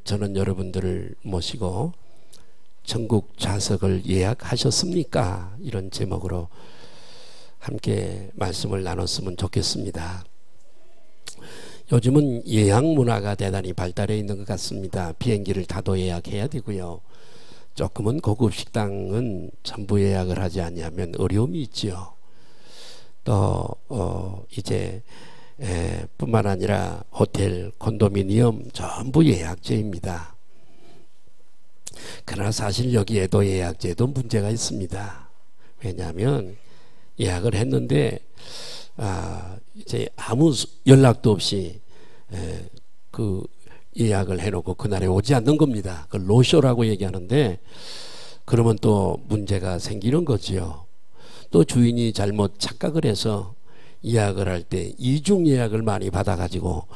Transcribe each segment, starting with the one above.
저는 여러분들을 모시고 천국 좌석을 예약하셨습니까? 이런 제목으로 함께 말씀을 나눴으면 좋겠습니다. 요즘은 예약 문화가 대단히 발달해 있는 것 같습니다. 비행기를 타도 예약해야 되고요. 조금은 고급 식당은 전부 예약을 하지 않으면 어려움이 있지요. 또 이제 뿐만 아니라 호텔, 콘도미니엄 전부 예약제입니다. 그러나 사실 여기에도 예약제도 문제가 있습니다. 왜냐하면 예약을 했는데 이제 아무 연락도 없이 그 예약을 해놓고 그날에 오지 않는 겁니다. 그걸 노쇼라고 얘기하는데, 그러면 또 문제가 생기는 거지요. 또 주인이 잘못 착각을 해서 예약을 할 때 이중 예약을 많이 받아가지고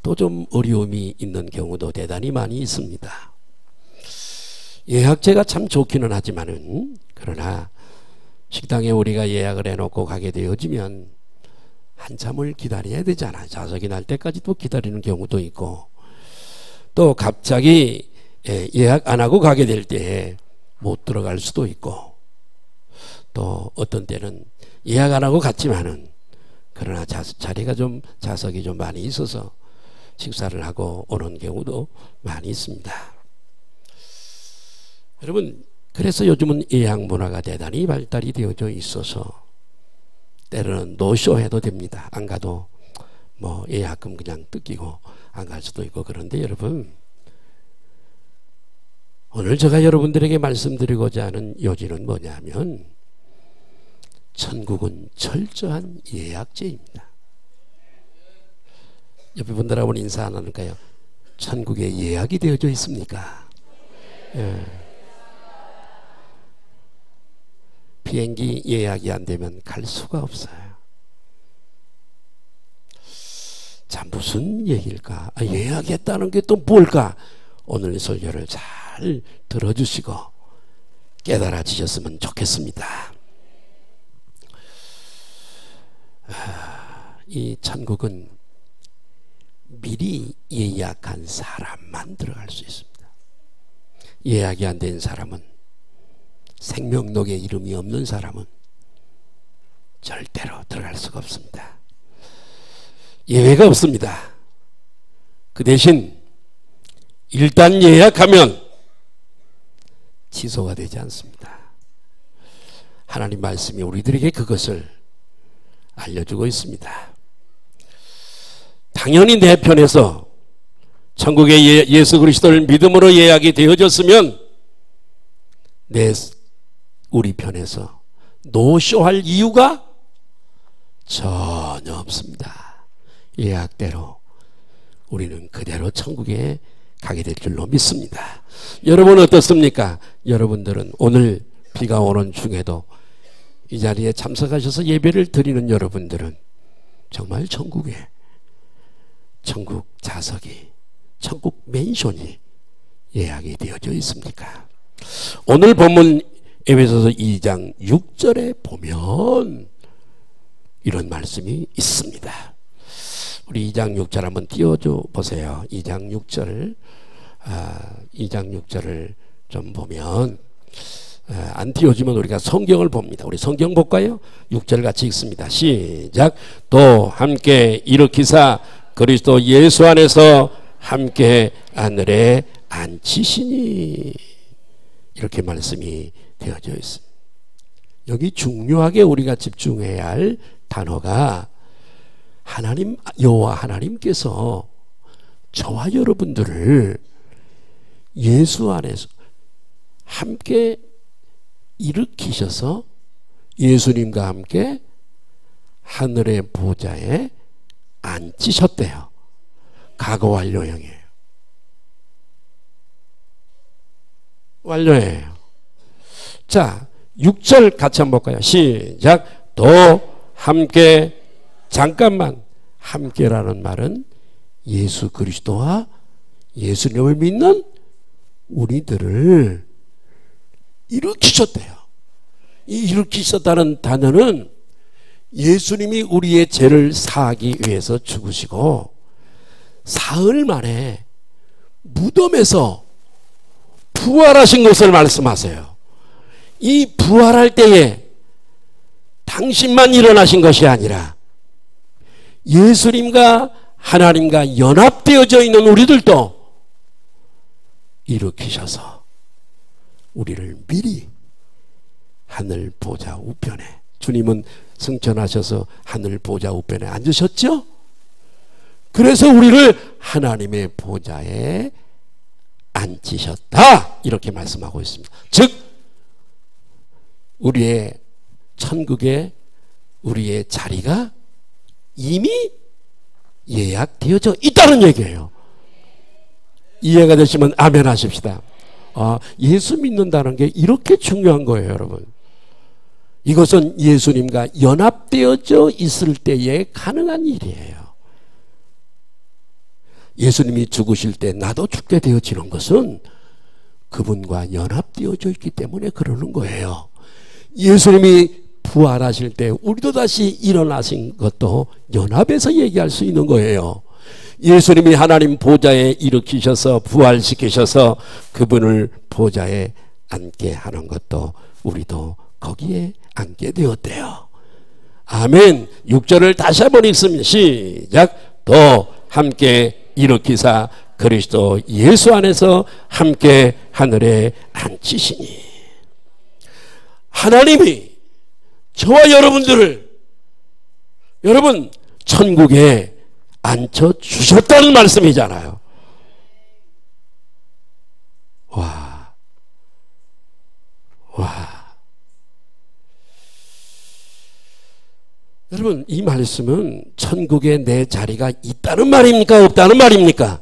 또 좀 어려움이 있는 경우도 대단히 많이 있습니다. 예약제가 참 좋기는 하지만은, 그러나 식당에 우리가 예약을 해놓고 가게 되어지면 한참을 기다려야 되잖아요. 좌석이 날 때까지 또 기다리는 경우도 있고, 또 갑자기 예약 안 하고 가게 될 때 못 들어갈 수도 있고, 또 어떤 때는 예약 안 하고 갔지만은 그러나 자리가 좀 좌석이 좀 많이 있어서 식사를 하고 오는 경우도 많이 있습니다. 여러분, 그래서 요즘은 예약 문화가 대단히 발달이 되어져 있어서 때로는 노쇼 해도 됩니다. 안 가도 뭐 예약금 그냥 뜯기고 안 갈 수도 있고. 그런데 여러분, 오늘 제가 여러분들에게 말씀드리고자 하는 요지는 뭐냐면, 천국은 철저한 예약제입니다. 옆에 분들하고 인사 안 하는가요? 천국에 예약이 되어져 있습니까? 예. 비행기 예약이 안 되면 갈 수가 없어요. 자, 무슨 얘기일까? 예약했다는 게 또 뭘까? 오늘 설교를 잘 들어주시고 깨달아지셨으면 좋겠습니다. 이 천국은 미리 예약한 사람만 들어갈 수 있습니다. 예약이 안 된 사람은, 생명록에 이름이 없는 사람은 절대로 들어갈 수가 없습니다. 예외가 없습니다. 그 대신 일단 예약하면 취소가 되지 않습니다. 하나님 말씀이 우리들에게 그것을 알려주고 있습니다. 당연히 내 편에서 천국의 예수 그리스도를 믿음으로 예약이 되어졌으면 우리 편에서 노쇼할 이유가 전혀 없습니다. 예약대로 우리는 그대로 천국에 가게 될 줄로 믿습니다. 여러분 어떻습니까? 여러분들은 오늘 비가 오는 중에도 이 자리에 참석하셔서 예배를 드리는 여러분들은 정말 천국 좌석이, 천국 맨션이 예약이 되어져 있습니까? 오늘 본문 에베소서 2장 6절에 보면 이런 말씀이 있습니다. 우리 2장 6절 한번 띄워줘 보세요. 2장 6절, 2장 6절을 좀 보면, 안 띄워주면 우리가 성경을 봅니다. 우리 성경 볼까요? 6절 같이 읽습니다. 시작. 또 함께 일으키사 그리스도 예수 안에서 함께 하늘에 앉히시니, 이렇게 말씀이 되어져 있습니다. 여기 중요하게 우리가 집중해야 할 단어가, 하나님, 여호와 하나님께서 저와 여러분들을 예수 안에서 함께 일으키셔서 예수님과 함께 하늘의 보좌에 앉히셨대요. 과거 완료형이에요. 완료예요. 자, 6절 같이 한번 볼까요? 시작. 또 함께, 잠깐만, 함께라는 말은 예수 그리스도와 예수님을 믿는 우리들을 일으키셨대요. 이 일으키셨다는 단어는 예수님이 우리의 죄를 사하기 위해서 죽으시고 사흘 만에 무덤에서 부활하신 것을 말씀하세요. 이 부활할 때에 당신만 일어나신 것이 아니라 예수님과 하나님과 연합되어져 있는 우리들도 일으키셔서 우리를 미리 하늘 보좌 우편에, 주님은 승천하셔서 하늘 보좌 우편에 앉으셨죠? 그래서 우리를 하나님의 보좌에 앉히셨다, 이렇게 말씀하고 있습니다. 즉 우리의 천국에 우리의 자리가 이미 예약되어져 있다는 얘기예요. 이해가 되시면 아멘 하십시다. 예수 믿는다는 게 이렇게 중요한 거예요, 여러분. 이것은 예수님과 연합되어져 있을 때에 가능한 일이에요. 예수님이 죽으실 때 나도 죽게 되어지는 것은 그분과 연합되어져 있기 때문에 그러는 거예요. 예수님이 부활하실 때 우리도 다시 일어나신 것도 연합해서 얘기할 수 있는 거예요. 예수님이 하나님 보좌에 일으키셔서 부활시키셔서 그분을 보좌에 앉게 하는 것도 우리도 거기에 앉게 되었대요. 아멘. 6절을 다시 한번 읽습니다. 시작. 또 함께 일으키사 그리스도 예수 안에서 함께 하늘에 앉히시니. 하나님이 저와 여러분들을 여러분 천국에 앉혀주셨다는 말씀이잖아요. 와. 여러분 이 말씀은 천국에 내 자리가 있다는 말입니까? 없다는 말입니까?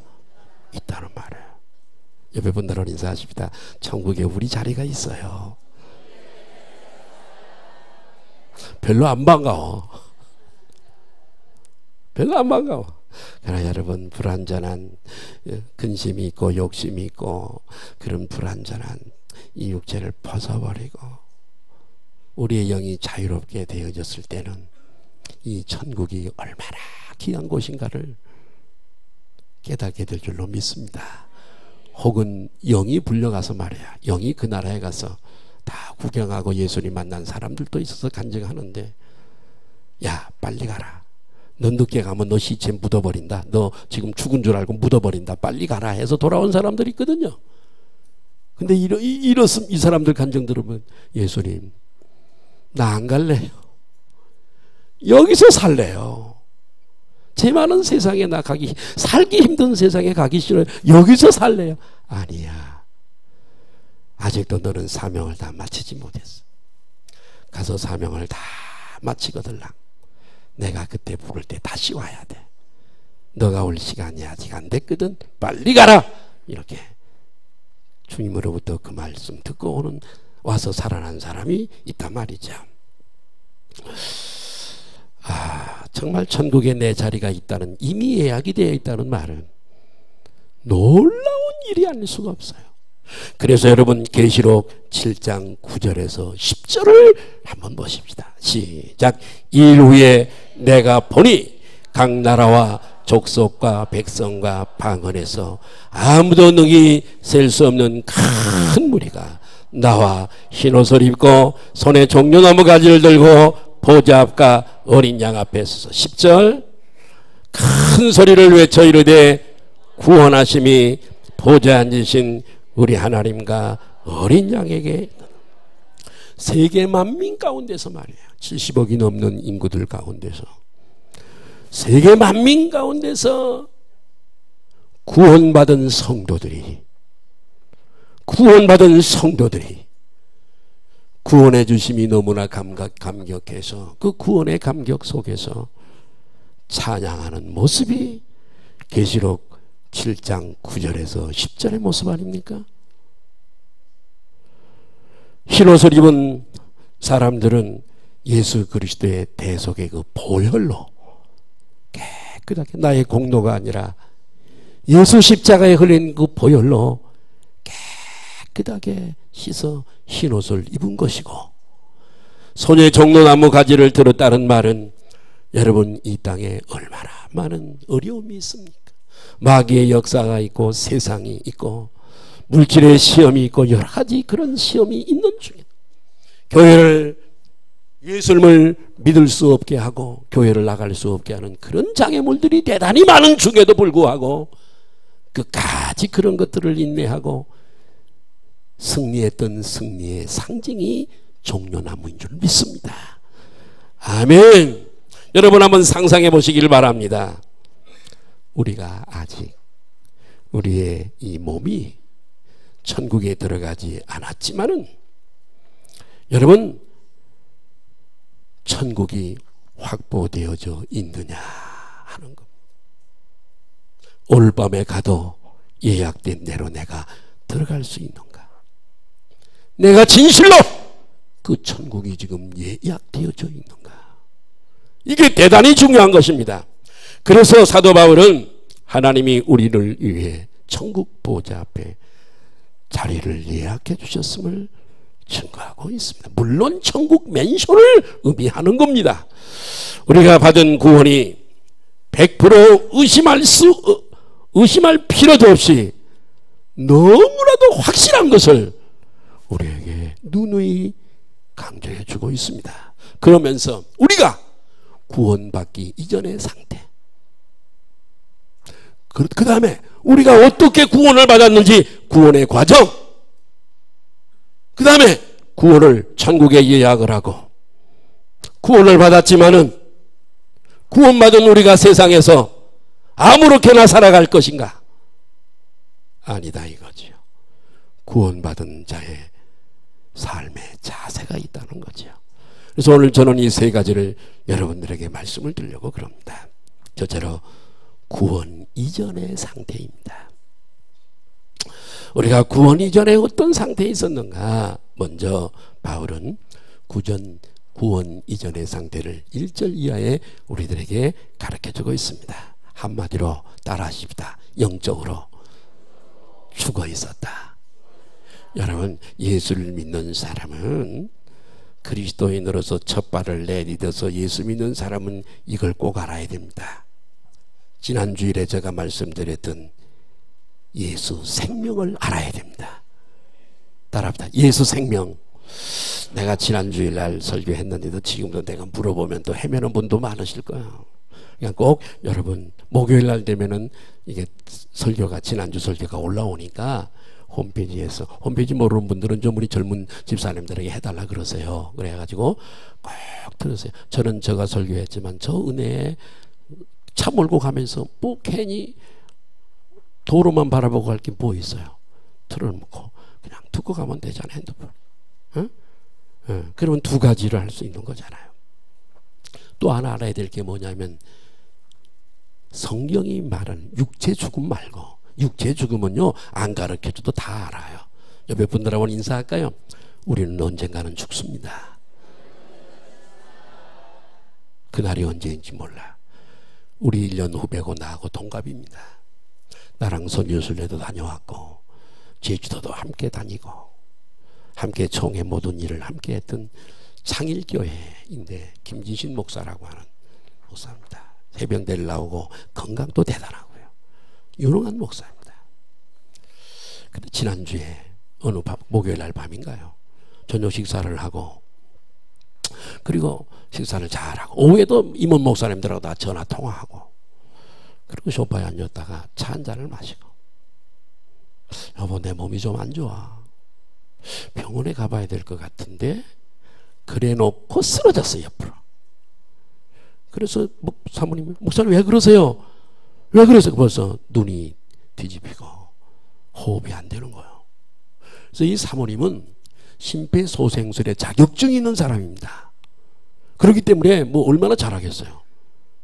있다는 말이에요. 옆에 분들은 인사하십니다. 천국에 우리 자리가 있어요. 별로 안 반가워. 별로 안 반가워. 그러나 여러분 불완전한 근심이 있고 욕심이 있고 그런 불완전한 이 육체를 벗어버리고 우리의 영이 자유롭게 되어졌을 때는 이 천국이 얼마나 귀한 곳인가를 깨닫게 될 줄로 믿습니다. 혹은 영이 불려가서 말이야, 영이 그 나라에 가서 다 구경하고 예수님 만난 사람들도 있어서 간증하는데, 야 빨리 가라, 너 늦게 가면 너 시체 묻어버린다, 너 지금 죽은 줄 알고 묻어버린다, 빨리 가라 해서 돌아온 사람들이 있거든요. 근데 이 사람들 간증 들으면, 예수님 나 안 갈래요, 여기서 살래요, 제 많은 세상에 나 살기 힘든 세상에 가기 싫어요, 여기서 살래요. 아니야, 아직도 너는 사명을 다 마치지 못했어. 가서 사명을 다 마치거들랑 내가 그때 부를 때 다시 와야 돼. 너가 올 시간이 아직 안 됐거든, 빨리 가라. 이렇게 주님으로부터 그 말씀 듣고 와서 살아난 사람이 있단 말이죠. 정말 천국에 내 자리가 있다는, 이미 예약이 되어 있다는 말은 놀라운 일이 아닐 수가 없어요. 그래서 여러분 계시록 7장 9절에서 10절을 한번 보십시다. 시작. 일 후에 내가 보니 각 나라와 족속과 백성과 방언에서 아무도 능히 셀 수 없는 큰 무리가 나와 흰옷을 입고 손에 종려나무 가지를 들고 보좌 앞과 어린 양 앞에 서서, 10절, 큰 소리를 외쳐 이르되 구원하심이 보좌에 앉으신 우리 하나님과 어린 양에게, 세계 만민 가운데서 말이에요, 70억이 넘는 인구들 가운데서, 세계 만민 가운데서 구원받은 성도들이 구원해 주심이 너무나 감격해서 그 구원의 감격 속에서 찬양하는 모습이 계시록 7장 9절에서 10절의 모습 아닙니까? 흰옷을 입은 사람들은 예수 그리스도의 대속의 그 보혈로 깨끗하게, 나의 공로가 아니라 예수 십자가에 흘린 그 보혈로 깨끗하게 씻어 흰옷을 입은 것이고, 손에 종려나무 가지를 들었다는 말은 여러분 이 땅에 얼마나 많은 어려움이 있습니까? 마귀의 역사가 있고 세상이 있고 물질의 시험이 있고 여러 가지 그런 시험이 있는 중에 교회를 예수님을 믿을 수 없게 하고 교회를 나갈 수 없게 하는 그런 장애물들이 대단히 많은 중에도 불구하고 끝까지 그런 것들을 인내하고 승리했던 승리의 상징이 종려나무인 줄 믿습니다. 아멘. 여러분 한번 상상해 보시길 바랍니다. 우리가 아직 우리의 이 몸이 천국에 들어가지 않았지만은 여러분 천국이 확보되어져 있느냐 하는 것. 오늘 밤에 가도 예약된 대로 내가 들어갈 수 있는가? 내가 진실로 그 천국이 지금 예약되어져 있는가? 이게 대단히 중요한 것입니다. 그래서 사도 바울은 하나님이 우리를 위해 천국 보좌 앞에 자리를 예약해 주셨음을 증거하고 있습니다. 물론 천국 맨션을 의미하는 겁니다. 우리가 받은 구원이 100% 의심할 필요도 없이 너무나도 확실한 것을 우리에게 누누이 강조해 주고 있습니다. 그러면서 우리가 구원받기 이전의 상태, 그 다음에 우리가 어떻게 구원을 받았는지 구원의 과정, 그 다음에 구원을 천국에 예약을 하고 구원을 받았지만은 구원받은 우리가 세상에서 아무렇게나 살아갈 것인가? 아니다 이거지요. 구원받은 자의 삶의 자세가 있다는 거죠. 그래서 오늘 저는 이 세 가지를 여러분들에게 말씀을 드리려고 그럽니다. 첫째로 구원 이전의 상태입니다. 우리가 구원 이전에 어떤 상태에 있었는가? 먼저 바울은 구원 이전의 상태를 1절 이하에 우리들에게 가르쳐주고 있습니다. 한마디로 따라하십시다. 영적으로 죽어 있었다. 여러분 예수를 믿는 사람은 그리스도인으로서 첫 발을 내딛어서 예수 믿는 사람은 이걸 꼭 알아야 됩니다. 지난 주일에 제가 말씀드렸던 예수 생명을 알아야 됩니다. 따라합니다. 예수 생명. 내가 지난 주일날 설교했는데도 지금도 내가 물어보면 또 헤매는 분도 많으실 거예요. 그냥 꼭 여러분 목요일날 되면은 이게 설교가 지난주 설교가 올라오니까 홈페이지에서 홈페이지 모르는 분들은 좀 우리 젊은 집사님들에게 해달라 그러세요. 그래가지고 꼭 들으세요. 저는 제가 설교했지만 저 은혜에 차 몰고 가면서 뭐 괜히 도로만 바라보고 갈 게 뭐 있어요. 틀어놓고 그냥 듣고 가면 되잖아요. 핸드폰. 응? 응. 그러면 두 가지를 할 수 있는 거잖아요. 또 하나 알아야 될 게 뭐냐면 성경이 말하는 육체 죽음 말고, 육체 죽음은요 안 가르쳐줘도 다 알아요. 옆에 분들하고 인사할까요? 우리는 언젠가는 죽습니다. 그날이 언제인지 몰라. 우리 1년 후배고 나하고 동갑입니다. 나랑 선교순례도 다녀왔고 제주도도 함께 다니고 함께 총회 모든 일을 함께 했던 창일교회인데 김진신 목사라고 하는 목사입니다. 해병대를 나오고 건강도 대단하고요. 유능한 목사입니다. 근데 지난주에 어느 목요일 날 밤인가요? 저녁 식사를 하고 그리고 식사를 잘하고 오후에도 임원 목사님들하고 다 전화 통화하고 그리고 소파에 앉았다가 차 한 잔을 마시고 여보 내 몸이 좀 안 좋아. 병원에 가봐야 될 것 같은데 그래 놓고 쓰러졌어요 옆으로. 그래서 사모님이 목사님 왜 그러세요? 왜 그러세요? 벌써 눈이 뒤집히고 호흡이 안 되는 거예요. 그래서 이 사모님은 심폐소생술에 자격증이 있는 사람입니다. 그렇기 때문에 뭐 얼마나 잘하겠어요.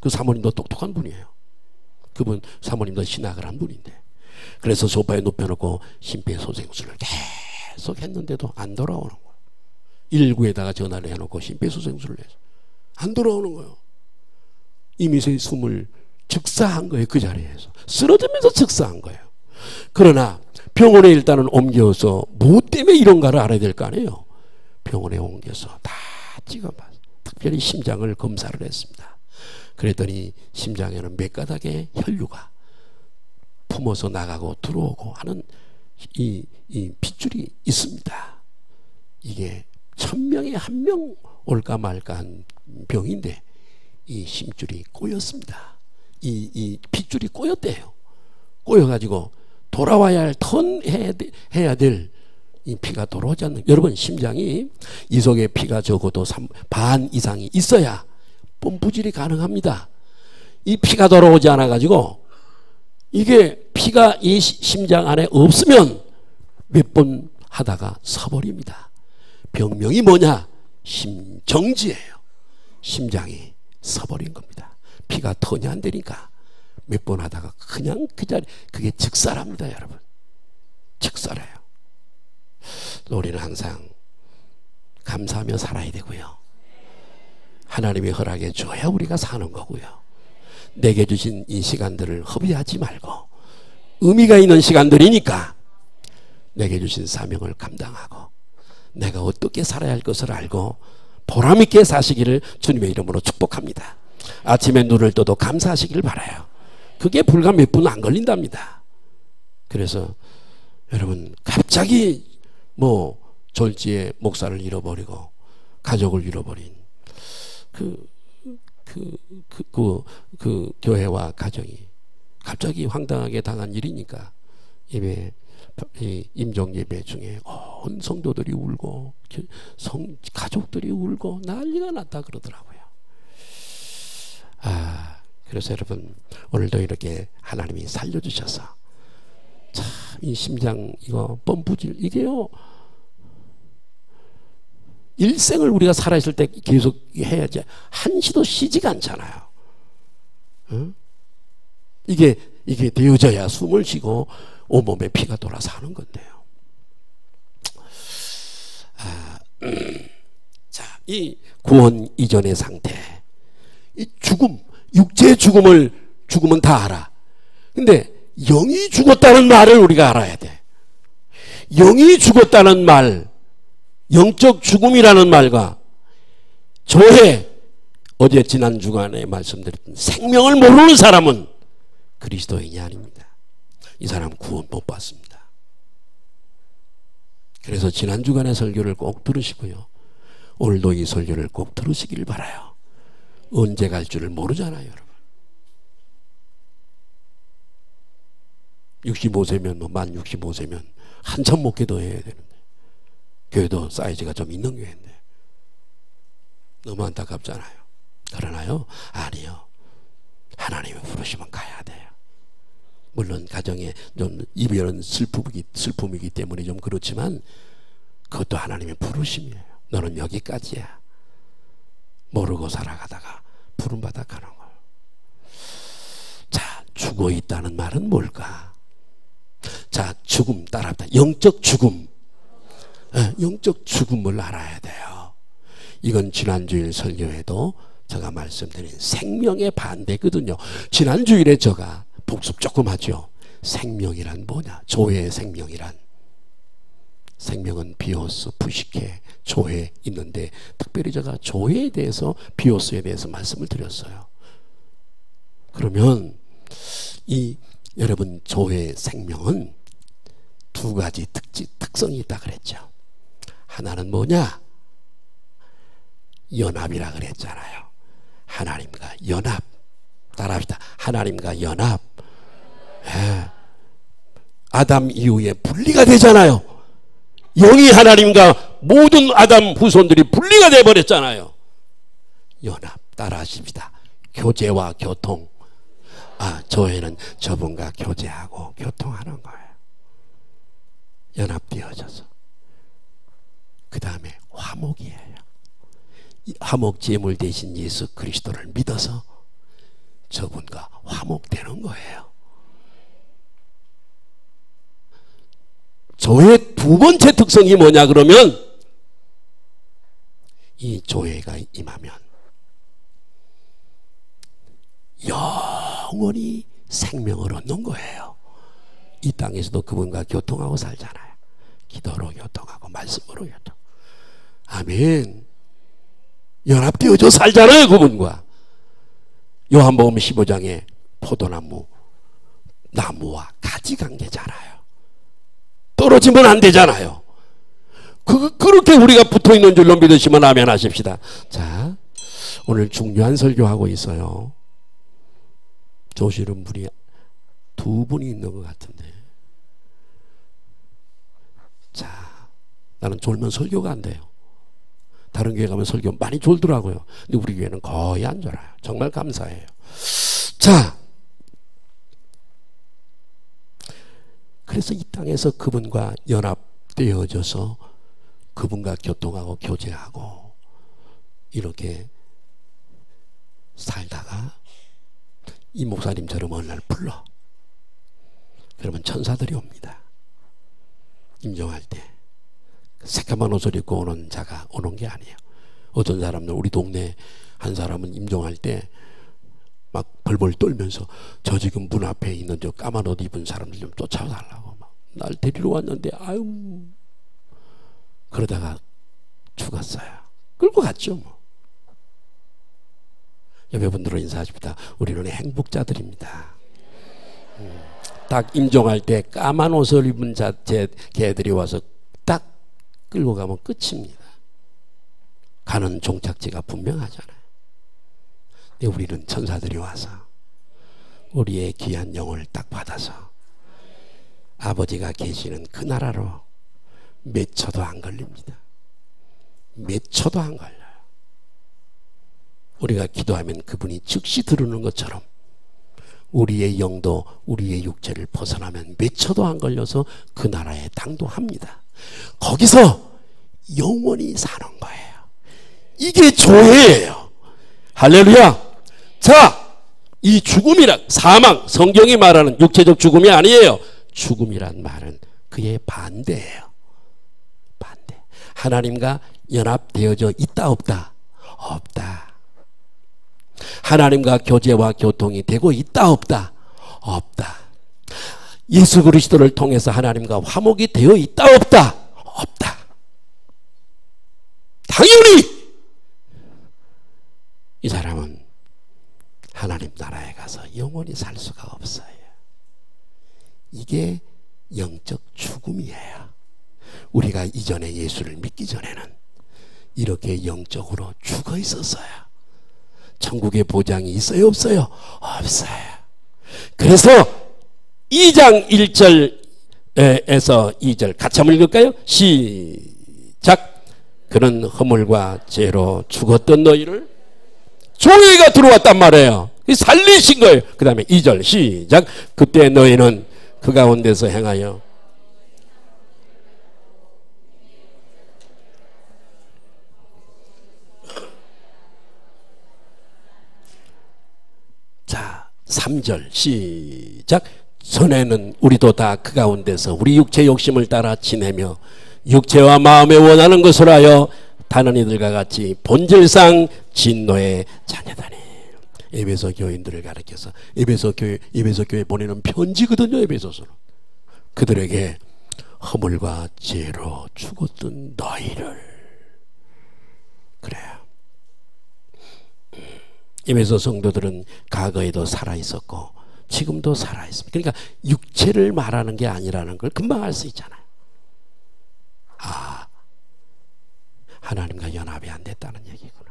그 사모님도 똑똑한 분이에요. 그분 사모님도 신학을 한 분인데 그래서 소파에 눕혀놓고 심폐소생술을 계속 했는데도 안 돌아오는 거예요. 119에다가 전화를 해놓고 심폐소생술을 해서 안 돌아오는 거예요. 이미 숨을 즉사한 거예요. 그 자리에서 쓰러지면서 즉사한 거예요. 그러나 병원에 일단은 옮겨서 뭐 때문에 이런가를 알아야 될 거 아니에요. 병원에 옮겨서 다 찍어봤어요. 특별히 심장을 검사를 했습니다. 그랬더니 심장에는 몇 가닥의 혈류가 품어서 나가고 들어오고 하는 이 핏줄이 있습니다. 이게 1000명에 1명 올까 말까 한 병인데 이 심줄이 꼬였습니다. 이 핏줄이 꼬였대요. 꼬여가지고 돌아와야 할 해야 될 이 피가 돌아오지 않는, 여러분 심장이 이 속에 피가 적어도 반 이상이 있어야 펌프질이 가능합니다. 이 피가 돌아오지 않아 가지고 이게 피가 이 심장 안에 없으면 몇 번 하다가 서버립니다. 병명이 뭐냐? 심정지예요. 심장이 서버린 겁니다. 피가 턴이 안 되니까 몇 번 하다가 그냥 그 자리, 그게 즉사랍니다. 여러분, 즉사래요. 우리는 항상 감사하며 살아야 되고요, 하나님의 허락에 줘야 우리가 사는 거고요, 내게 주신 이 시간들을 허비하지 말고 의미가 있는 시간들이니까 내게 주신 사명을 감당하고 내가 어떻게 살아야 할 것을 알고 보람있게 사시기를 주님의 이름으로 축복합니다. 아침에 눈을 떠도 감사하시기를 바라요. 그게 불과 몇 분 안 걸린답니다. 그래서 여러분, 갑자기 뭐 졸지에 목사를 잃어버리고 가족을 잃어버린 그 교회와 가정이 갑자기 황당하게 당한 일이니까 예배, 임종 예배 중에 온 성도들이 울고 가족들이 울고 난리가 났다 그러더라고요. 그래서 여러분, 오늘도 이렇게 하나님이 살려주셔서 참 이 심장 이거 펌프질 이게요, 일생을 우리가 살아있을 때 계속 해야지 한시도 쉬지가 않잖아요. 응? 이게 되어져야 숨을 쉬고 온몸에 피가 돌아서 하는 건데요. 자, 이 구원 이전의 상태, 이 죽음, 육체의 죽음은 다 알아. 근데 영이 죽었다는 말을 우리가 알아야 돼. 영이 죽었다는 말, 영적 죽음이라는 말과 조회, 어제 지난 주간에 말씀드렸던 생명을 모르는 사람은 그리스도인이 아닙니다. 이 사람은 구원 못 받습니다. 그래서 지난 주간의 설교를 꼭 들으시고요, 오늘도 이 설교를 꼭 들으시길 바라요. 언제 갈 줄을 모르잖아요, 여러분. 65세면 만 65세면 한참 못 기도해야 되는데, 교회도 사이즈가 좀 있는 교회인데 너무 안타깝잖아요. 그러나요? 아니요. 하나님의 부르시면 가야 돼요. 물론 가정에 좀 이별은 슬픔이기 때문에 좀 그렇지만 그것도 하나님의 부르심이에요. 너는 여기까지야. 모르고 살아가다가 부름받아 가는 거예요. 자, 죽어 있다는 말은 뭘까? 자, 죽음 따라합니다. 영적 죽음. 영적 죽음을 알아야 돼요. 이건 지난주일 설교에도 제가 말씀드린 생명의 반대거든요. 지난주일에 제가 복습 조금 하죠. 생명이란 뭐냐? 조회의 생명이란, 생명은 비오스, 부식해, 조회 있는데 특별히 제가 조회에 대해서, 비오스에 대해서 말씀을 드렸어요. 그러면 이 여러분, 조회의 생명은 두 가지 특성이 있다 그랬죠. 하나는 뭐냐? 연합이라 그랬잖아요. 하나님과 연합. 따라합시다. 하나님과 연합. 아담 이후에 분리가 되잖아요. 영이 하나님과 모든 아담 후손들이 분리가 되어버렸잖아요. 연합. 따라하십시다. 교제와 교통. 조회는 저분과 교제하고 교통하는 거예요. 연합되어져서. 그 다음에 화목이에요. 화목 제물 대신 예수 그리스도를 믿어서 저분과 화목되는 거예요. 조회의 두 번째 특성이 뭐냐 그러면, 이 조회가 임하면 영원히 생명을 얻는 거예요. 이 땅에서도 그분과 교통하고 살잖아요. 기도로 교통하고 말씀으로 교통. 아멘. 연합되어져 살잖아요, 그분과. 요한복음 15장에 포도나무 나무와 가지 관계잖아요. 떨어지면 안 되잖아요. 그렇게 우리가 붙어 있는 줄로 믿으시면 아멘 하십시다. 자, 오늘 중요한 설교하고 있어요. 조실은 분이 두 분이 있는 것 같은데. 자, 나는 졸면 설교가 안 돼요. 다른 교회 가면 설교 많이 졸더라고요. 근데 우리 교회는 거의 안 졸아요. 정말 감사해요. 자, 그래서 이 땅에서 그분과 연합되어져서 그분과 교통하고 교제하고 이렇게 살다가 이 목사님처럼 어느 날 불러. 그러면 천사들이 옵니다. 임종할 때 새까만 옷을 입고 오는 자가 오는 게 아니에요. 어떤 사람들, 우리 동네 한 사람은 임종할 때 막 벌벌 떨면서 저 지금 문 앞에 있는 저 까만 옷 입은 사람들 좀 쫓아달라고 막 날 데리러 왔는데 아유, 그러다가 죽었어요. 끌고 갔죠 뭐. 옆에 분들은 인사하십니다. 우리는 행복자들입니다. 딱 임종할 때 까만 옷을 입은 개들이 와서 딱 끌고 가면 끝입니다. 가는 종착지가 분명하잖아요. 근데 우리는 천사들이 와서 우리의 귀한 영을 딱 받아서 아버지가 계시는 그 나라로 몇 초도 안 걸립니다. 몇 초도 안 걸려요. 우리가 기도하면 그분이 즉시 들으는 것처럼 우리의 영도 우리의 육체를 벗어나면 몇 초도 안 걸려서 그 나라에 당도합니다. 거기서 영원히 사는 거예요. 이게 조회예요. 할렐루야. 자, 이 죽음이란 사망, 성경이 말하는 육체적 죽음이 아니에요. 죽음이란 말은 그의 반대예요. 반대. 하나님과 연합되어져 있다 없다? 없다. 하나님과 교제와 교통이 되고 있다 없다? 없다. 예수 그리스도를 통해서 하나님과 화목이 되어 있다 없다? 없다. 당연히 이 사람은 하나님 나라에 가서 영원히 살 수가 없어요. 이게 영적 죽음이에요. 우리가 이전에 예수를 믿기 전에는 이렇게 영적으로 죽어 있었어요. 천국의 보장이 있어요 없어요? 없어요. 그래서 2장 1절에서 2절 같이 한번 읽을까요? 시작. 그는 허물과 죄로 죽었던 너희를 조회가 들어왔단 말이에요. 살리신 거예요. 그 다음에 2절 시작. 그때 너희는 그 가운데서 행하여 자 3절 시작. 전에는 우리도 다 그 가운데서 우리 육체 욕심을 따라 지내며 육체와 마음에 원하는 것을 하여 다른 이들과 같이 본질상 진노의 자녀다니. 에베소 교인들을 가르쳐서 에베소 교회 보내는 편지거든요. 에베소서는 그들에게 허물과 죄로 죽었던 너희를. 그래요. 에베소 성도들은 과거에도 살아 있었고 지금도 살아 있습니다. 그러니까 육체를 말하는 게 아니라는 걸 금방 알 수 있잖아요. 아, 하나님과 연합이 안 됐다는 얘기구나.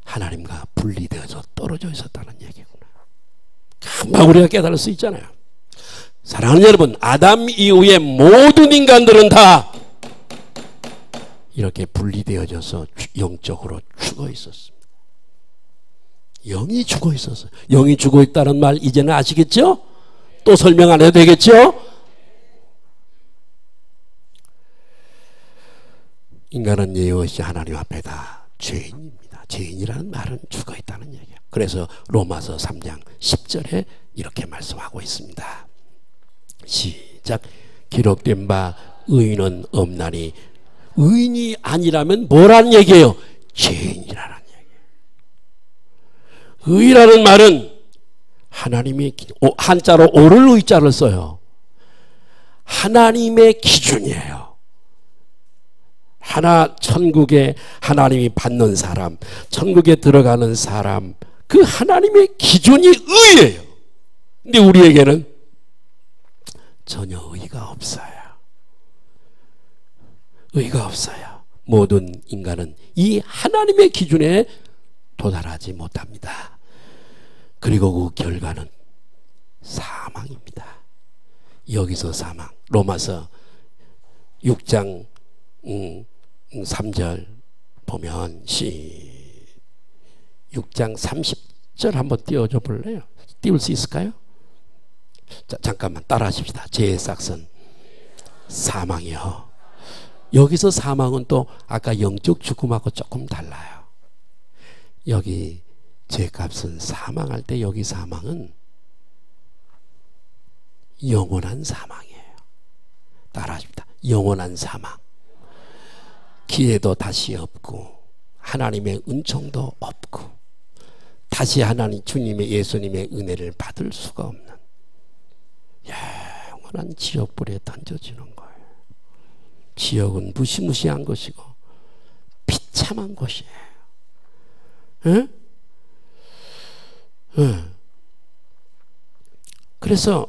하나님과 분리되어서 떨어져 있었다는 얘기구나. 금방 우리가 깨달을 수 있잖아요. 사랑하는 여러분, 아담 이후에 모든 인간들은 다 이렇게 분리되어져서 영적으로 죽어 있었습니다. 영이 죽어 있었어요. 영이 죽어 있다는 말 이제는 아시겠죠? 또 설명 안 해도 되겠죠? 인간은 예의 없이 하나님 앞에 다 죄인입니다. 죄인이라는 말은 죽어 있다는 얘기예요. 그래서 로마서 3장 10절에 이렇게 말씀하고 있습니다. 시작. 기록된 바 의인은 없나니. 의인이 아니라면 뭐란 얘기예요? 죄인이라는 얘기예요. 의라는 말은 하나님이 한자로 오를 의자를 써요. 하나님의 기준이에요. 천국에 하나님이 받는 사람, 천국에 들어가는 사람, 그 하나님의 기준이 의예요. 근데 우리에게는 전혀 의의가 없어요. 의의가 없어요. 모든 인간은 이 하나님의 기준에 도달하지 못합니다. 그리고 그 결과는 사망입니다. 여기서 사망. 로마서 6장 3절 보면 6장 30절 한번 띄워줘 볼래요? 띄울 수 있을까요? 자, 잠깐만 따라 하십시다. 죄의 싹은 사망이요. 여기서 사망은 또 아까 영적 죽음하고 조금 달라요. 여기 죄값은 사망할 때 여기 사망은 영원한 사망이에요. 따라 하십니다. 영원한 사망. 기회도 다시 없고 하나님의 은총도 없고 다시 하나님 주님의 예수님의 은혜를 받을 수가 없는 영원한 지옥불에 던져지는 거예요. 지옥은 무시무시한 것이고 비참한 것이에요. 응? 응. 그래서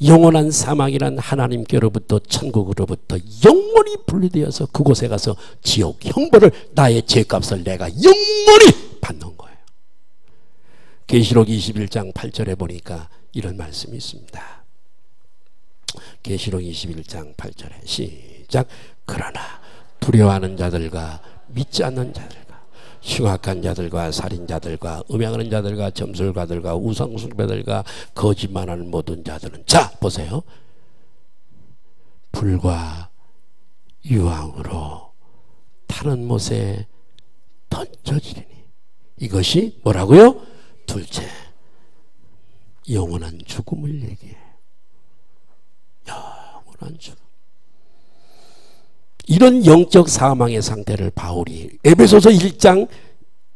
영원한 사망이란 하나님께로부터 천국으로부터 영원히 분리되어서 그곳에 가서 지옥 형벌을 나의 죄값을 내가 영원히 받는 거예요. 계시록 21장 8절에 보니까 이런 말씀이 있습니다. 계시록 21장 8절에 시작. 그러나 두려워하는 자들과 믿지 않는 자들과 흉악한 자들과 살인자들과 음행하는 자들과 점술가들과 우상숭배들과 거짓말하는 모든 자들은 자 보세요. 불과 유황으로 타는 못에 던져지리니 이것이 뭐라고요? 둘째 영원한 죽음을 얘기해요. 영원한 죽음. 이런 영적 사망의 상태를 바울이 에베소서 1장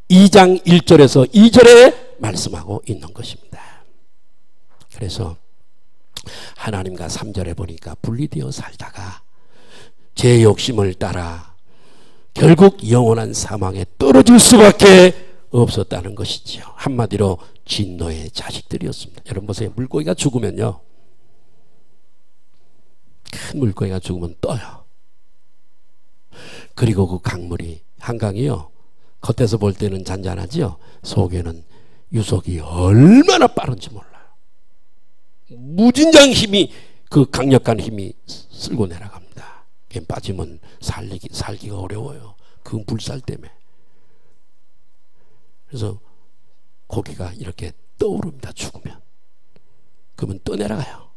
2장 1절에서 2절에 말씀하고 있는 것입니다. 그래서 하나님과 3절에 보니까 분리되어 살다가 제 욕심을 따라 결국 영원한 사망에 떨어질 수밖에 없었다는 것이지요. 한마디로 진노의 자식들이었습니다. 여러분 보세요. 물고기가 죽으면요, 큰 물고기가 죽으면 떠요. 그리고 그 강물이 한강이요, 겉에서 볼 때는 잔잔하지요. 속에는 유속이 얼마나 빠른지 몰라요. 무진장 힘이, 그 강력한 힘이 쓸고 내려갑니다. 빠지면 살기가 어려워요. 그 불살 때문에. 그래서 고기가 이렇게 떠오릅니다. 죽으면. 그러면 떠내려가요.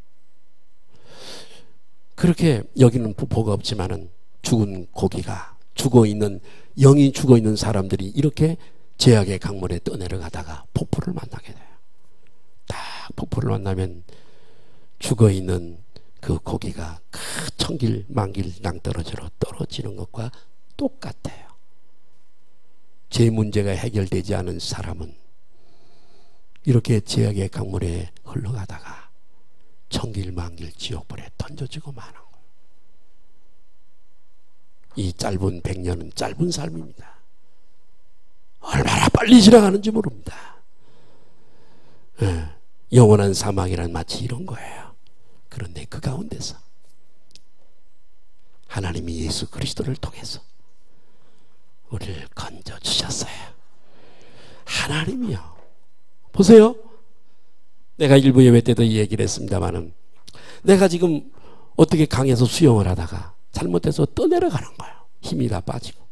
그렇게 여기는 부포가 없지만은 죽은 고기가, 죽어있는, 영이 죽어있는 사람들이 이렇게 죄악의 강물에 떠내려가다가 폭포를 만나게 돼요. 딱 폭포를 만나면 죽어있는 그 고기가 그 천길 만길 낭떠러지로 떨어지는 것과 똑같아요. 죄 문제가 해결되지 않은 사람은 이렇게 죄악의 강물에 흘러가다가 천길 만길 지옥불에 던져지고 마는 거예요. 이 짧은 100년은 짧은 삶입니다. 얼마나 빨리 지나가는지 모릅니다. 영원한 사망이란 마치 이런 거예요. 그런데 그 가운데서 하나님이 예수 그리스도를 통해서 우리를 건져주셨어요. 하나님이요. 보세요. 내가 일부 예배 때도 이 얘기를 했습니다마는, 내가 지금 어떻게 강에서 수영을 하다가 잘못해서 떠내려가는 거예요. 힘이 다 빠지고.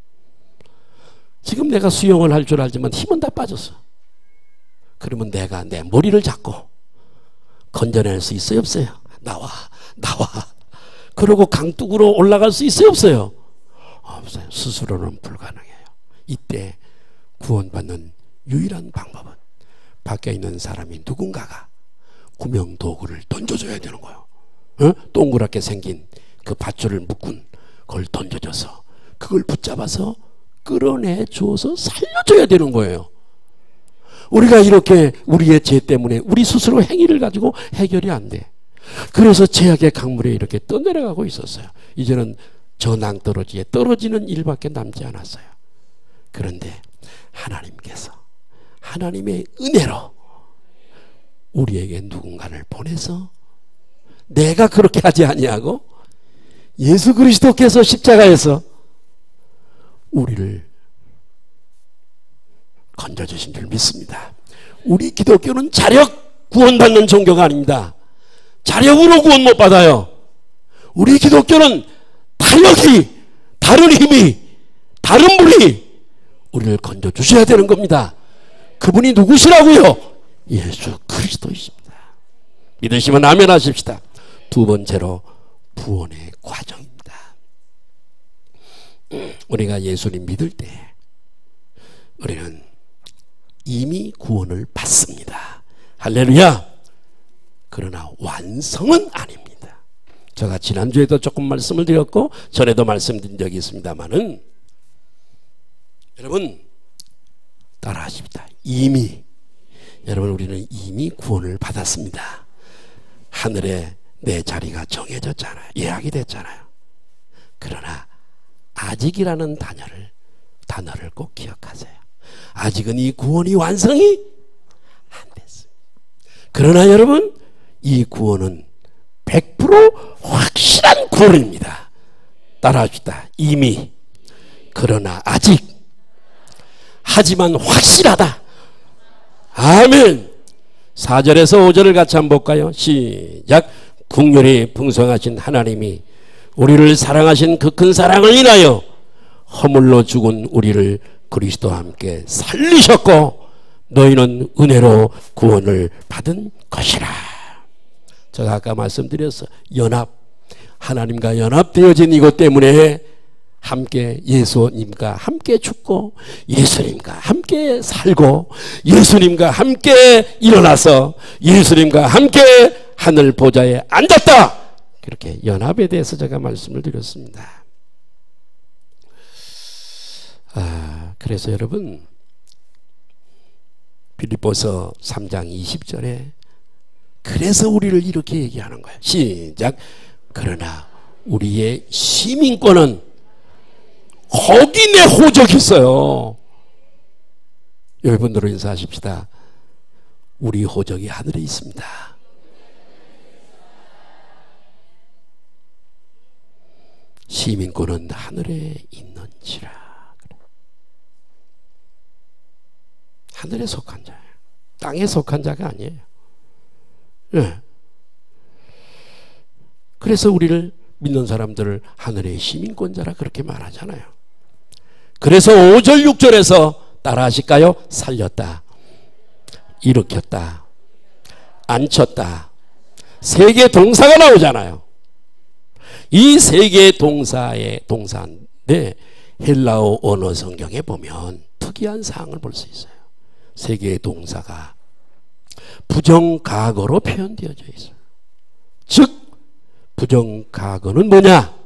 지금 내가 수영을 할 줄 알지만 힘은 다 빠졌어. 그러면 내가 내 머리를 잡고 건져낼 수 있어요, 없어요? 나와. 그러고 강둑으로 올라갈 수 있어요, 없어요? 없어요. 스스로는 불가능해요. 이때 구원받는 유일한 방법은 밖에 있는 사람이 누군가가 구명 도구를 던져줘야 되는 거예요. 동그랗게 생긴 그 밧줄을 묶은 그걸 던져줘서 그걸 붙잡아서 끌어내줘서 살려줘야 되는 거예요. 우리가 이렇게 우리의 죄 때문에 우리 스스로 행위를 가지고 해결이 안 돼. 그래서 죄악의 강물에 이렇게 떠내려가고 있었어요. 이제는 저 낭떠러지에 떨어지는 일밖에 남지 않았어요. 그런데 하나님께서 하나님의 은혜로 우리에게 누군가를 보내서 내가 그렇게 하지 아니하고 예수 그리스도께서 십자가에서 우리를 건져주신 줄 믿습니다. 우리 기독교는 자력 구원받는 종교가 아닙니다. 자력으로 구원 못 받아요. 우리 기독교는 타력이, 다른 힘이, 다른 분이 우리를 건져주셔야 되는 겁니다. 그분이 누구시라고요? 예수 그리스도이십니다. 믿으시면 아멘 하십시다. 두 번째로 구원의 과정입니다. 우리가 예수님 믿을 때 우리는 이미 구원을 받습니다. 할렐루야. 그러나 완성은 아닙니다. 제가 지난주에도 조금 말씀을 드렸고 전에도 말씀드린 적이 있습니다만은, 여러분 따라 하십니다. 여러분 우리는 이미 구원을 받았습니다. 하늘에 내 자리가 정해졌잖아요. 예약이 됐잖아요. 그러나 아직이라는 단어를 꼭 기억하세요. 아직은 이 구원이 완성이 안 됐습니다. 그러나 여러분, 이 구원은 100% 확실한 구원입니다. 따라합시다. 이미, 그러나 아직, 하지만 확실하다. 아멘. 4절에서 5절을 같이 한번 볼까요? 시작. 긍휼이 풍성하신 하나님이 우리를 사랑하신 그 큰 사랑을 인하여 허물로 죽은 우리를 그리스도와 함께 살리셨고 너희는 은혜로 구원을 받은 것이라. 제가 아까 말씀드렸어. 하나님과 연합되어진 이것 때문에 함께 예수님과 함께 죽고 예수님과 함께 살고 예수님과 함께 일어나서 예수님과 함께 하늘 보좌에 앉았다. 그렇게 연합에 대해서 제가 말씀을 드렸습니다. 그래서 여러분, 빌립보서 3장 20절에 그래서 우리를 이렇게 얘기하는 거예요. 시작. 그러나 우리의 시민권은 거기 내 호적이 있어요. 여러분들로 인사하십시다. 우리 호적이 하늘에 있습니다. 시민권은 하늘에 있는지라. 하늘에 속한 자예요. 땅에 속한 자가 아니에요. 네. 그래서 우리를 믿는 사람들을 하늘의 시민권자라 그렇게 말하잖아요. 그래서 5절 6절에서 따라 하실까요? 살렸다, 일으켰다, 앉혔다, 세 개의 동사가 나오잖아요. 이 세 개의 동사의 동사인데 헬라어 언어 성경에 보면 특이한 사항을 볼 수 있어요. 세 개의 동사가 부정가거로 표현되어져 있어요. 즉 부정가거는 뭐냐?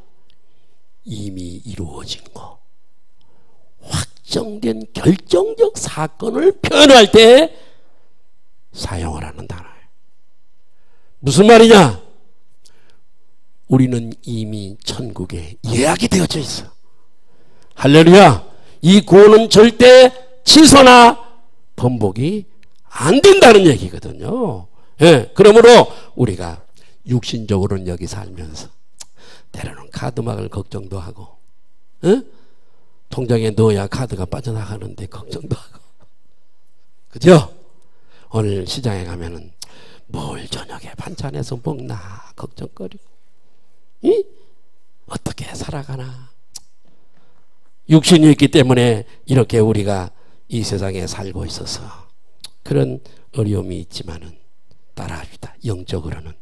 이미 이루어진 거, 확정된 결정적 사건을 표현할 때 사용을 하는 단어예요. 무슨 말이냐? 우리는 이미 천국에 예약이 되어져 있어. 할렐루야. 이 구원은 절대 취소나 번복이 안 된다는 얘기거든요. 예, 그러므로 우리가 육신적으로는 여기 살면서 때로는 카드막을 걱정도 하고, 통장에 넣어야 카드가 빠져나가는데 걱정도 하고, 그죠? 오늘 시장에 가면은 뭘 저녁에 반찬해서 먹나 걱정거리고, 어떻게 살아가나. 육신이 있기 때문에 이렇게 우리가 이 세상에 살고 있어서 그런 어려움이 있지만은 따라합시다. 영적으로는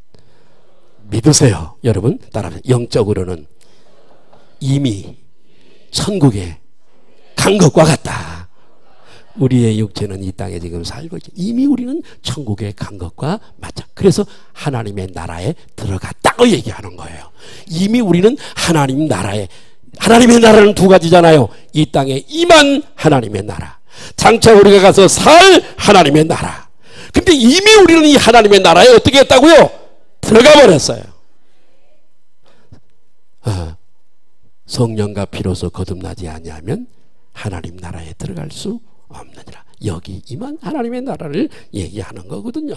믿으세요. 여러분 따라합시다. 영적으로는 이미 천국에 간 것과 같다. 우리의 육체는 이 땅에 지금 살고 있지. 이미 우리는 천국에 간 것과 맞아. 그래서 하나님의 나라에 들어갔다고 얘기하는 거예요. 이미 우리는 하나님 나라에, 하나님의 나라는 두 가지잖아요. 이 땅에 임한 하나님의 나라, 장차 우리가 가서 살 하나님의 나라. 근데 이미 우리는 이 하나님의 나라에 어떻게 했다고요? 들어가 버렸어요. 성령과 피로서 거듭나지 아니하면 하나님 나라에 들어갈 수 없느니라. 여기 임한 하나님의 나라를 얘기하는 거거든요.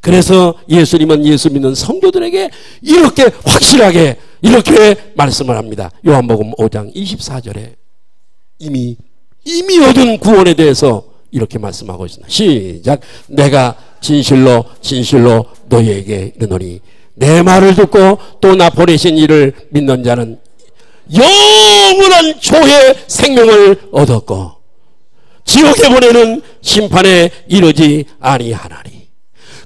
그래서 예수님은 예수 믿는 성도들에게 이렇게 확실하게 이렇게 말씀을 합니다. 요한복음 5장 24절에 이미 얻은 구원에 대해서 이렇게 말씀하고 있습니다. 시작. 내가 진실로 진실로 너희에게 이르노니 내 말을 듣고 또 나 보내신 이를 믿는 자는 영원한 조의 생명을 얻었고 지옥에 보내는 심판에 이르지 아니하나니.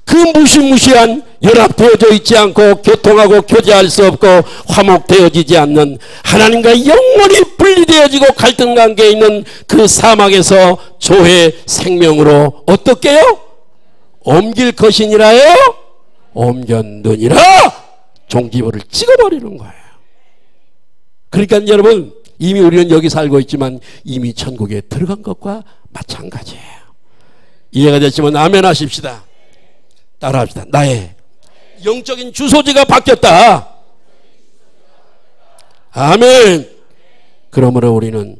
그 무시무시한 연합되어져 있지 않고 교통하고 교제할 수 없고 화목되어지지 않는 하나님과 영원히 분리되어지고 갈등 관계에 있는 그 사막에서 조의 생명으로 어떻게요? 옮길 것이니라요? 옮겼느니라. 종지부를 찍어버리는 거예요. 그러니까 여러분, 이미 우리는 여기 살고 있지만 이미 천국에 들어간 것과 마찬가지예요. 이해가 됐지만 아멘 하십시다. 따라합시다. 나의 영적인 주소지가 바뀌었다. 아멘. 그러므로 우리는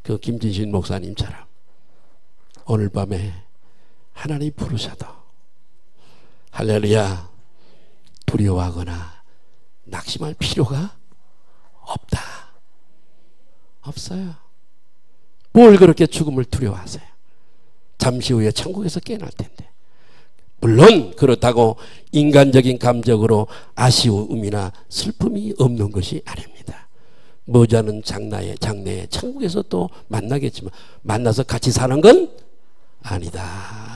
그 김진신 목사님처럼 오늘 밤에 하나님 부르셔도 할렐루야 두려워하거나 낙심할 필요가 없다. 없어요. 뭘 그렇게 죽음을 두려워하세요? 잠시 후에 천국에서 깨어날 텐데. 물론 그렇다고 인간적인 감정으로 아쉬움이나 슬픔이 없는 것이 아닙니다. 머지않은 장래에 천국에서 또 만나겠지만 만나서 같이 사는 건 아니다.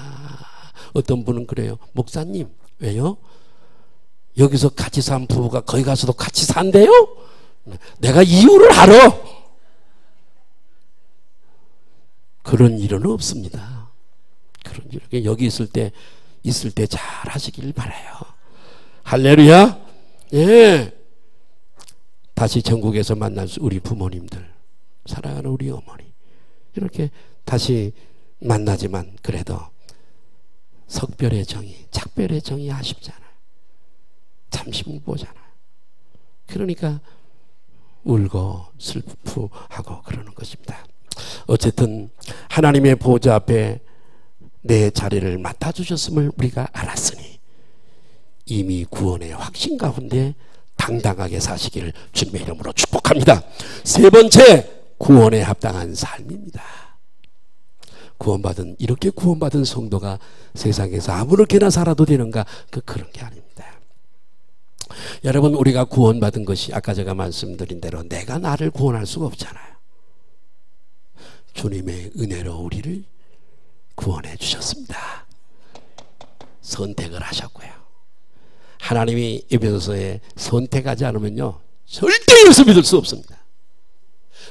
어떤 분은 그래요. 목사님 왜요? 여기서 같이 산 부부가 거기 가서도 같이 산대요? 내가 이유를 알아. 그런 일은 없습니다. 그런 일 여기 있을 때 잘 하시길 바라요. 할렐루야. 예. 다시 천국에서 만날 우리 부모님들, 사랑하는 우리 어머니 이렇게 다시 만나지만 그래도 석별의 정의, 작별의 정의 아쉽잖아요. 잠시 못 보잖아요. 그러니까 울고 슬프하고 그러는 것입니다. 어쨌든 하나님의 보좌 앞에 내 자리를 맡아주셨음을 우리가 알았으니 이미 구원의 확신 가운데 당당하게 사시기를 주님의 이름으로 축복합니다. 세 번째, 구원에 합당한 삶입니다. 이렇게 구원받은 성도가 세상에서 아무렇게나 살아도 되는가? 그런 게 아닙니다. 여러분, 우리가 구원받은 것이 아까 제가 말씀드린 대로 내가 나를 구원할 수가 없잖아요. 주님의 은혜로 우리를 구원해 주셨습니다. 선택을 하셨고요. 하나님이 에베소서에 선택하지 않으면요 절대 예수 믿을 수 없습니다.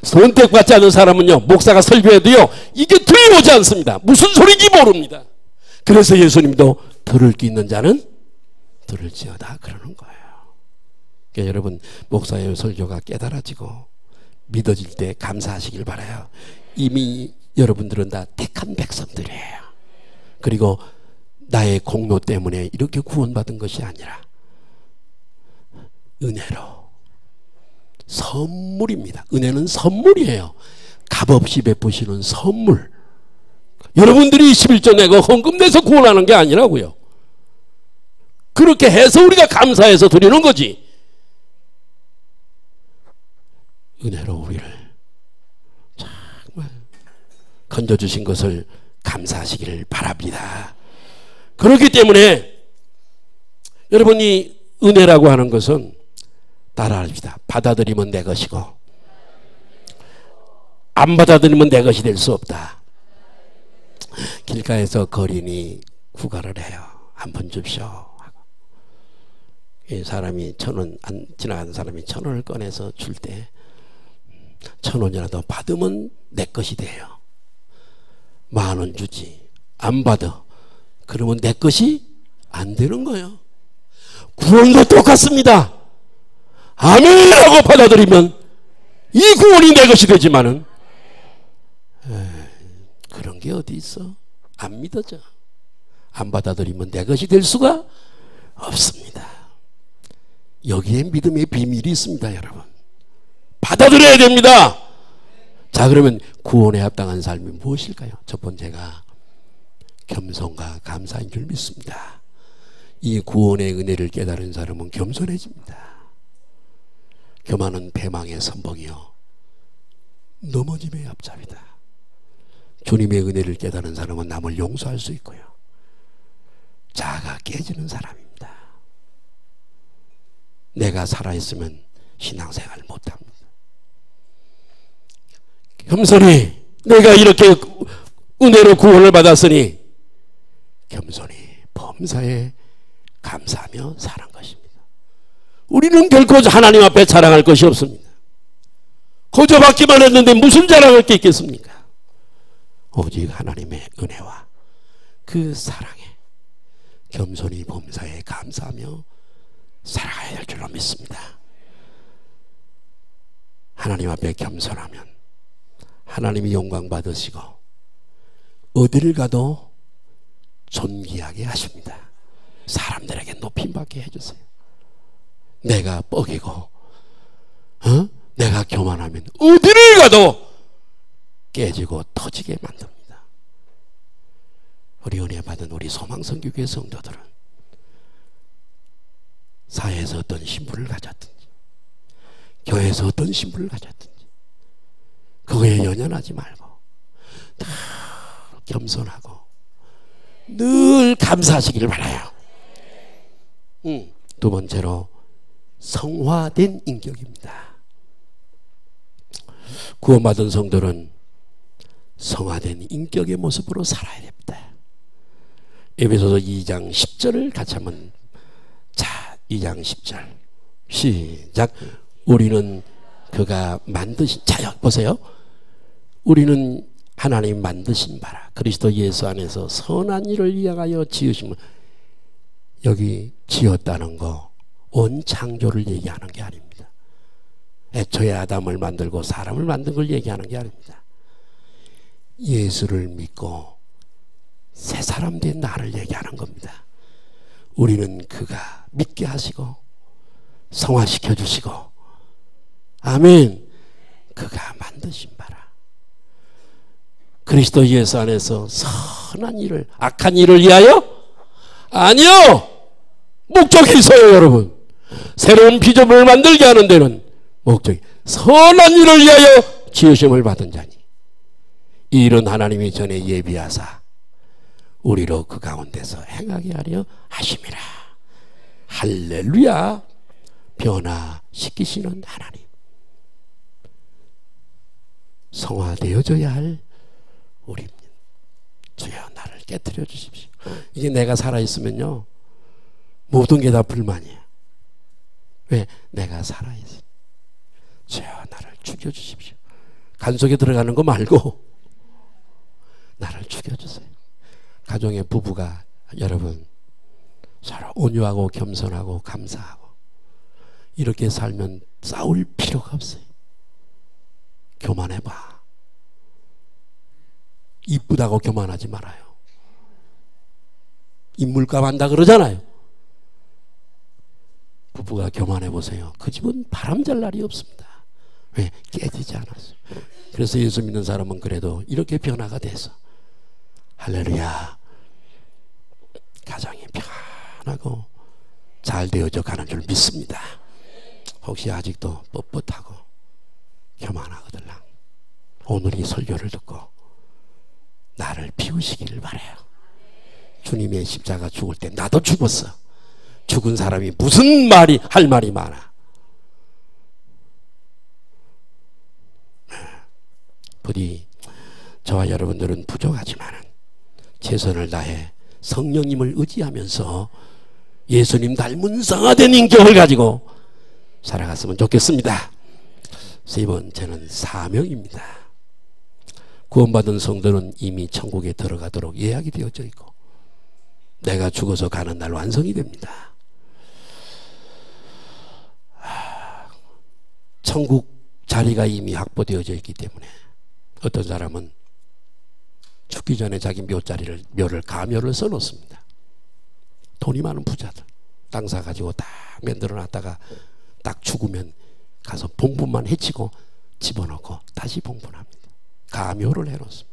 선택받지 않은 사람은요 목사가 설교해도요 이게 들려오지 않습니다. 무슨 소리인지 모릅니다. 그래서 예수님도 들을 게 있는 자는 들을지어다 그러는 거예요. 그러니까 여러분, 목사의 설교가 깨달아지고 믿어질 때 감사하시길 바라요. 이미 여러분들은 다 택한 백성들이에요. 그리고 나의 공로 때문에 이렇게 구원받은 것이 아니라 은혜로, 선물입니다. 은혜는 선물이에요. 값없이 베푸시는 선물. 여러분들이 11조 내고 헌금 내서 구원하는 게 아니라고요. 그렇게 해서 우리가 감사해서 드리는 거지. 은혜로 우리를 정말 건져주신 것을 감사하시기를 바랍니다. 그렇기 때문에 여러분이 은혜라고 하는 것은 따라합시다. 받아들이면 내 것이고 안 받아들이면 내 것이 될 수 없다. 길가에서 거린이 구걸을 해요. 한 푼 줍쇼. 이 사람이 1,000원, 지나가는 사람이 1,000원을 꺼내서 줄 때 1,000원이라도 받으면 내 것이 돼요. 10,000원 주지. 안 받아. 그러면 내 것이 안 되는 거예요. 구원도 똑같습니다. 아멘이라고 받아들이면 이 구원이 내 것이 되지만은 그런 게 어디 있어? 안 믿어져. 안 받아들이면 내 것이 될 수가 없습니다. 여기에 믿음의 비밀이 있습니다, 여러분. 받아들여야 됩니다. 자, 그러면 구원에 합당한 삶이 무엇일까요? 첫 번째가 겸손과 감사인 줄 믿습니다. 이 구원의 은혜를 깨달은 사람은 겸손해집니다. 교만은 패망의 선봉이요 넘어짐의 앞잡이다. 주님의 은혜를 깨달은 사람은 남을 용서할 수 있고요, 자아가 깨지는 사람입니다. 내가 살아있으면 신앙생활 못합니다. 겸손히 내가 이렇게 은혜로 구원을 받았으니 겸손히 범사에 감사하며 사는 것입니다. 우리는 결코 하나님 앞에 자랑할 것이 없습니다. 거저 받기만 했는데 무슨 자랑할 게 있겠습니까? 오직 하나님의 은혜와 그 사랑에 겸손히 범사에 감사하며 살아가야 될 줄로 믿습니다. 하나님 앞에 겸손하면 하나님이 영광 받으시고 어디를 가도 존귀하게 하십니다. 사람들에게 높임받게 해주세요. 내가 뻐기고 내가 교만하면 어디를 가도 깨지고 터지게 만듭니다. 우리 은혜 받은 우리 소망선교회 성도들은 사회에서 어떤 신분을 가졌든지 교회에서 어떤 신분을 가졌든지 그거에 연연하지 말고 다 겸손하고 늘 감사하시길 바라요. 두 번째로 성화된 인격입니다. 구원받은 성도는 성화된 인격의 모습으로 살아야 됩니다. 에베소서 2장 10절을 같이 한번, 자 2장 10절 시작. 우리는 그가 만드신, 자 보세요. 우리는 하나님 만드신 바라 그리스도 예수 안에서 선한 일을 위하여 지으심을, 여기 지었다는 거 원창조를 얘기하는 게 아닙니다. 애초에 아담을 만들고 사람을 만든 걸 얘기하는 게 아닙니다. 예수를 믿고 새 사람 된 나를 얘기하는 겁니다. 우리는 그가 믿게 하시고 성화시켜 주시고, 아멘, 그가 만드신 바라 그리스도 예수 안에서 선한 일을, 악한 일을 위하여? 아니요, 목적이 있어요. 여러분, 새로운 피조물을 만들게 하는 데는 목적이, 선한 일을 위하여 지으심을 받은 자니 이 일은 하나님이 전에 예비하사 우리로 그 가운데서 행하게 하려 하심이라. 할렐루야. 변화시키시는 하나님, 성화되어져야 할 우리입니다. 주여 나를 깨뜨려 주십시오. 이게 내가 살아있으면요 모든 게 다 불만이에요. 왜? 내가 살아있어. 주여 나를 죽여주십시오. 간 속에 들어가는 거 말고 나를 죽여주세요. 가정의 부부가 여러분 서로 온유하고 겸손하고 감사하고 이렇게 살면 싸울 필요가 없어요. 교만해봐. 이쁘다고 교만하지 말아요. 인물값 한다 그러잖아요. 부부가 교만해보세요. 그 집은 바람잘 날이 없습니다. 왜? 깨지지 않았어요. 그래서 예수 믿는 사람은 그래도 이렇게 변화가 돼서 할렐루야, 가정이 편하고 잘 되어져 가는 줄 믿습니다. 혹시 아직도 뻣뻣하고 교만하거들랑 오늘 이 설교를 듣고 나를 비우시기를 바라요. 주님의 십자가 죽을 때 나도 죽었어. 죽은 사람이 무슨 말이 할 말이 많아. 부디 저와 여러분들은 부족하지만 최선을 다해 성령님을 의지하면서 예수님 닮은 성화된 인격을 가지고 살아갔으면 좋겠습니다. 세 번째는 사명입니다. 구원받은 성도는 이미 천국에 들어가도록 예약이 되어져 있고 내가 죽어서 가는 날 완성이 됩니다. 천국 자리가 이미 확보되어져 있기 때문에 어떤 사람은 죽기 전에 자기 묘를 가묘를 써놓습니다. 돈이 많은 부자들 땅 사가지고 다 만들어 놨다가 딱 죽으면 가서 봉분만 해치고 집어넣고 다시 봉분합니다. 가묘를 해놓습니다.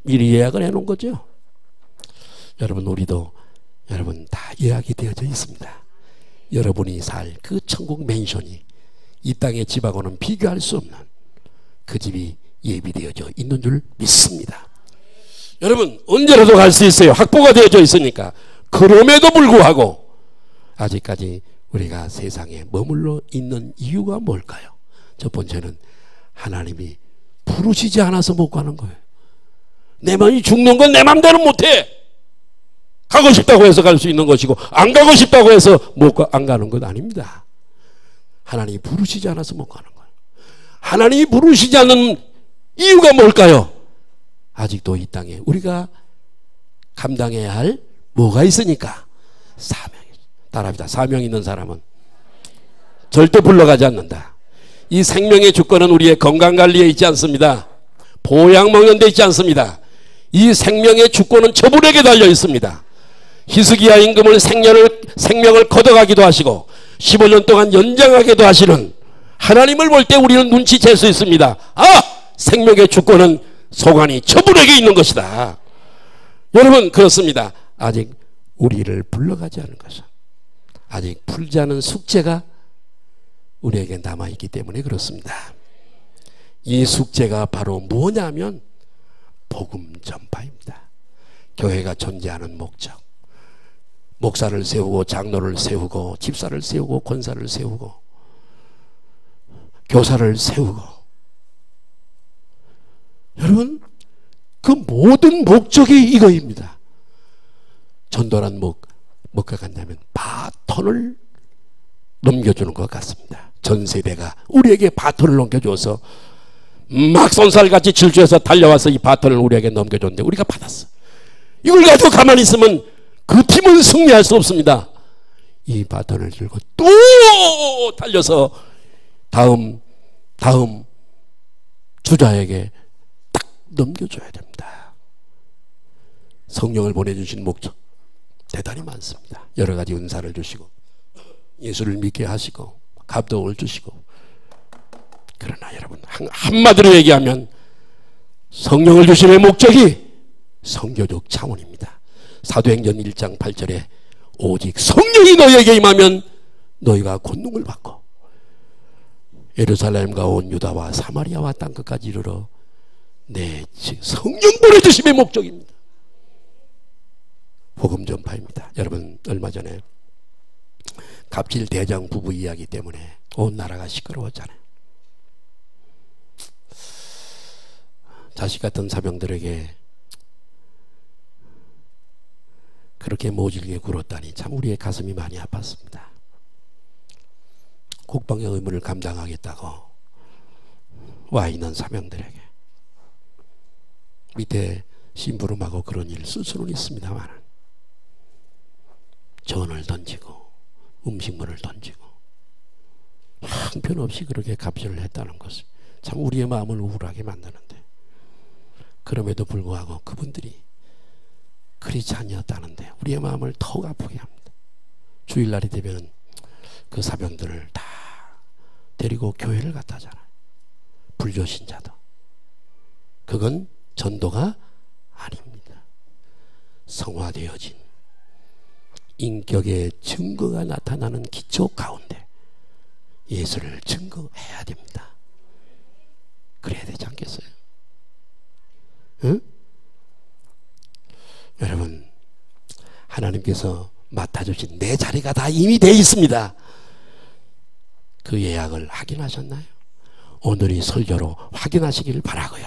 미리 예약을 해놓은 거죠. 여러분, 우리도 여러분 다 예약이 되어져 있습니다. 여러분이 살 그 천국 맨션이 이 땅의 집하고는 비교할 수 없는 그 집이 예비되어져 있는 줄 믿습니다. 여러분, 언제라도 갈 수 있어요. 확보가 되어져 있으니까. 그럼에도 불구하고 아직까지 우리가 세상에 머물러 있는 이유가 뭘까요? 첫 번째는 하나님이 부르시지 않아서 못 가는 거예요. 내 마음이 죽는 건 내 맘대로 못해. 가고 싶다고 해서 갈 수 있는 것이고, 안 가고 싶다고 해서 안 가는 건 아닙니다. 하나님이 부르시지 않아서 못 가는 거예요. 하나님이 부르시지 않는 이유가 뭘까요? 아직도 이 땅에 우리가 감당해야 할 뭐가 있으니까? 사명이. 따라합니다. 사명 있는 사람은 절대 불러가지 않는다. 이 생명의 주권은 우리의 건강관리에 있지 않습니다. 보양 먹는 데 있지 않습니다. 이 생명의 주권은 저분에게 달려 있습니다. 히스기야 임금을 생명을 걷어가기도 하시고 15년 동안 연장하기도 하시는 하나님을 볼 때 우리는 눈치챌 수 있습니다. 아! 생명의 주권은 소관이 저분에게 있는 것이다. 여러분, 그렇습니다. 아직 우리를 불러가지 않은 것은, 아직 풀지 않은 숙제가 우리에게 남아있기 때문에 그렇습니다. 이 숙제가 바로 뭐냐면 복음 전파입니다. 교회가 존재하는 목적, 목사를 세우고 장로를 세우고 집사를 세우고 권사를 세우고 교사를 세우고, 여러분, 그 모든 목적이 이거입니다. 전도란 뭐가 같냐면 바톤을 넘겨주는 것 같습니다. 전 세대가 우리에게 바톤을 넘겨줘서 막 손살같이 질주해서 달려와서 이 바톤을 우리에게 넘겨줬는데 우리가 받았어. 이걸 가지고 가만히 있으면 그 팀은 승리할 수 없습니다. 이 바톤을 들고 또 달려서 다음 주자에게 딱 넘겨줘야 됩니다. 성령을 보내주신 목적 대단히 많습니다. 여러 가지 은사를 주시고 예수를 믿게 하시고 감동을 주시고, 그러나 여러분, 한마디로 얘기하면 성령을 주심의 목적이 선교적 차원입니다. 사도행전 1장 8절에 오직 성령이 너희에게 임하면 너희가 권능을 받고 예루살렘과 온 유다와 사마리아와 땅끝까지 이르러 내 성령 보내주심의 목적입니다. 복음 전파입니다. 여러분, 얼마 전에 갑질 대장 부부 이야기 때문에 온 나라가 시끄러웠잖아요. 자식 같은 사병들에게 그렇게 모질게 굴었다니 참 우리의 가슴이 많이 아팠습니다. 국방의 의무를 감당하겠다고 와 있는 사병들에게 밑에 심부름하고 그런 일 쓸 수는 있습니다만 전을 던지고 음식물을 던지고 형편없이 그렇게 갑질을 했다는 것은 참 우리의 마음을 우울하게 만드는데, 그럼에도 불구하고 그분들이 크리스찬이었다는데 우리의 마음을 더욱 아프게 합니다. 주일날이 되면 그 사병들을 다 데리고 교회를 갖다 하잖아요. 불교신자도. 그건 전도가 아닙니다. 성화되어진 인격의 증거가 나타나는 기초 가운데 예수를 증거해야 됩니다. 그래야 되지 않겠어요? 응? 여러분, 하나님께서 맡아주신 내 자리가 다 이미 되어 있습니다. 그 예약을 확인하셨나요? 오늘이 설교로 확인하시길 바라고요.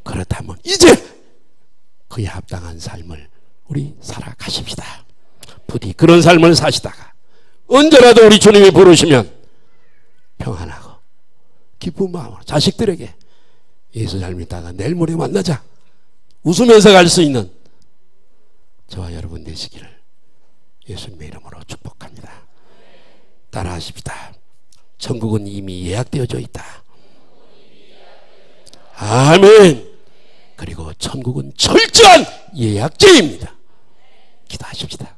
그렇다면 이제 그에 합당한 삶을 우리 살아가십시다. 부디 그런 삶을 사시다가 언제라도 우리 주님이 부르시면 평안하고 기쁜 마음으로 자식들에게 예수 잘 믿다가 내일 모레 만나자 웃으면서 갈 수 있는 저와 여러분 되시기를 예수님의 이름으로 축복합니다. 따라하십시다. 천국은 이미 예약되어져 있다. 아멘. 그리고 천국은 철저한 예약제입니다. 기도하십시다.